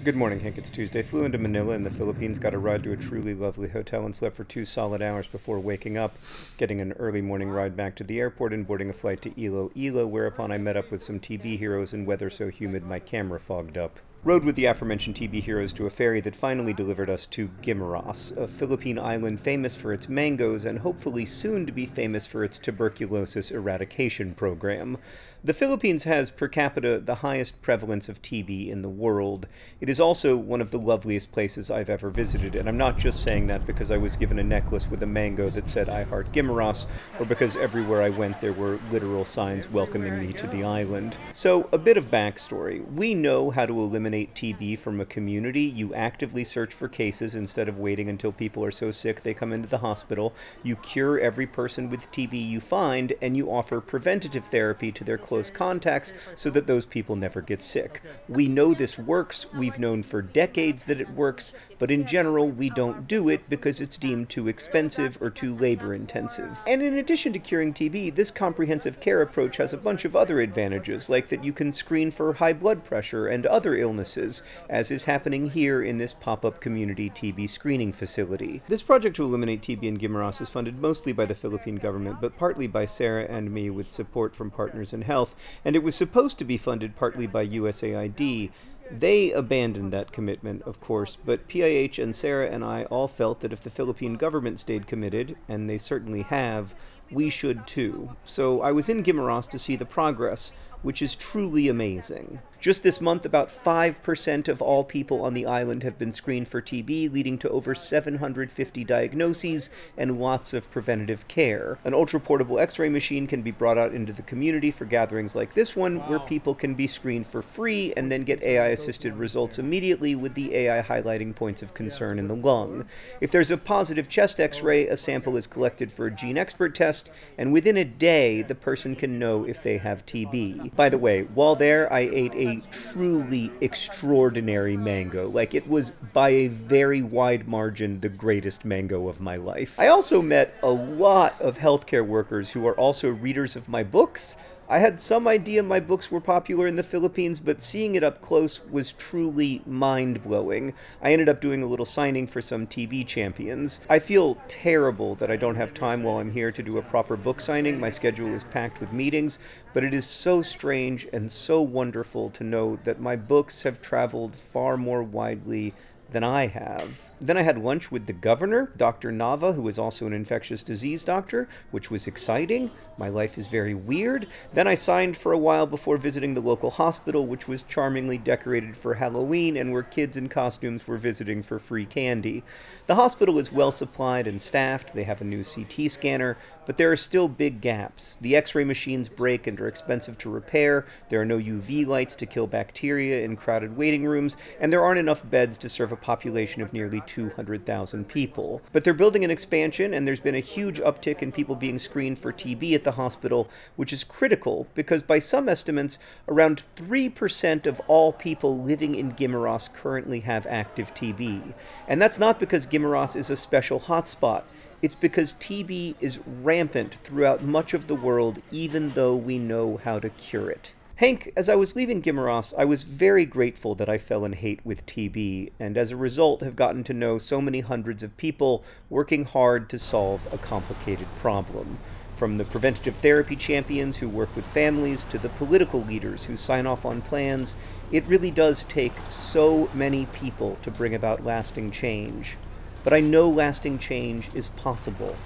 Good morning, Hank. It's Tuesday. Flew into Manila in the Philippines, got a ride to a truly lovely hotel, and slept for 2 solid hours before waking up, getting an early morning ride back to the airport and boarding a flight to Iloilo, whereupon I met up with some TB heroes in weather so humid my camera fogged up. Rode with the aforementioned TB heroes to a ferry that finally delivered us to Guimaras, a Philippine island famous for its mangoes and hopefully soon to be famous for its tuberculosis eradication program. The Philippines has per capita the highest prevalence of TB in the world. It is also one of the loveliest places I've ever visited, and I'm not just saying that because I was given a necklace with a mango that said I heart Guimaras, or because everywhere I went there were literal signs welcoming me to the island. So, a bit of backstory. We know how to eliminate TB from a community. You actively search for cases instead of waiting until people are so sick they come into the hospital. You cure every person with TB you find, and you offer preventative therapy to their close contacts so that those people never get sick. We know this works, we've known for decades that it works, but in general we don't do it because it's deemed too expensive or too labor intensive. And in addition to curing TB, this comprehensive care approach has a bunch of other advantages, like that you can screen for high blood pressure and other illnesses, as is happening here in this pop-up community TB screening facility. This project to eliminate TB in Guimaras is funded mostly by the Philippine government, but partly by Sarah and me with support from Partners in Health, and it was supposed to be funded partly by USAID. They abandoned that commitment, of course, but PIH and Sarah and I all felt that if the Philippine government stayed committed, and they certainly have, we should too. So I was in Guimaras to see the progress, which is truly amazing. Just this month, about 5% of all people on the island have been screened for TB, leading to over 750 diagnoses and lots of preventative care. An ultra-portable X-ray machine can be brought out into the community for gatherings like this one, where people can be screened for free and then get AI-assisted results immediately with the AI highlighting points of concern in the lung. If there's a positive chest X-ray, a sample is collected for a gene expert test, and within a day, the person can know if they have TB. By the way, while there, I ate a truly extraordinary mango. Like, it was by a very wide margin the greatest mango of my life. I also met a lot of healthcare workers who are also readers of my books. I had some idea my books were popular in the Philippines, but seeing it up close was truly mind-blowing. I ended up doing a little signing for some TB champions. I feel terrible that I don't have time while I'm here to do a proper book signing. My schedule is packed with meetings, but it is so strange and so wonderful to know that my books have traveled far more widely than I have. Then I had lunch with the governor, Dr. Nava, who is also an infectious disease doctor, which was exciting. My life is very weird. Then I signed for a while before visiting the local hospital, which was charmingly decorated for Halloween and where kids in costumes were visiting for free candy. The hospital is well supplied and staffed. They have a new CT scanner, but there are still big gaps. The X-ray machines break and are expensive to repair. There are no UV lights to kill bacteria in crowded waiting rooms, and there aren't enough beds to serve a population of nearly 200,000 people. But they're building an expansion, and there's been a huge uptick in people being screened for TB at the hospital, which is critical because by some estimates, around 3% of all people living in Guimaras currently have active TB. And that's not because Guimaras is a special hotspot. It's because TB is rampant throughout much of the world, even though we know how to cure it. Hank, as I was leaving Guimaras, I was very grateful that I fell in hate with TB, and as a result have gotten to know so many hundreds of people working hard to solve a complicated problem. From the preventative therapy champions who work with families to the political leaders who sign off on plans, it really does take so many people to bring about lasting change. But I know lasting change is possible.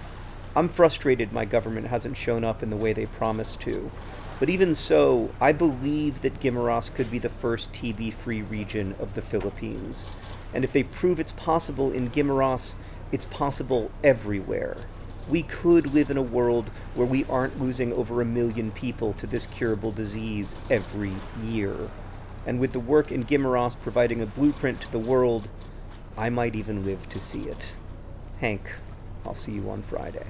I'm frustrated my government hasn't shown up in the way they promised to. But even so, I believe that Guimaras could be the first TB-free region of the Philippines. And if they prove it's possible in Guimaras, it's possible everywhere. We could live in a world where we aren't losing over 1 million people to this curable disease every year. And with the work in Guimaras providing a blueprint to the world, I might even live to see it. Hank, I'll see you on Friday.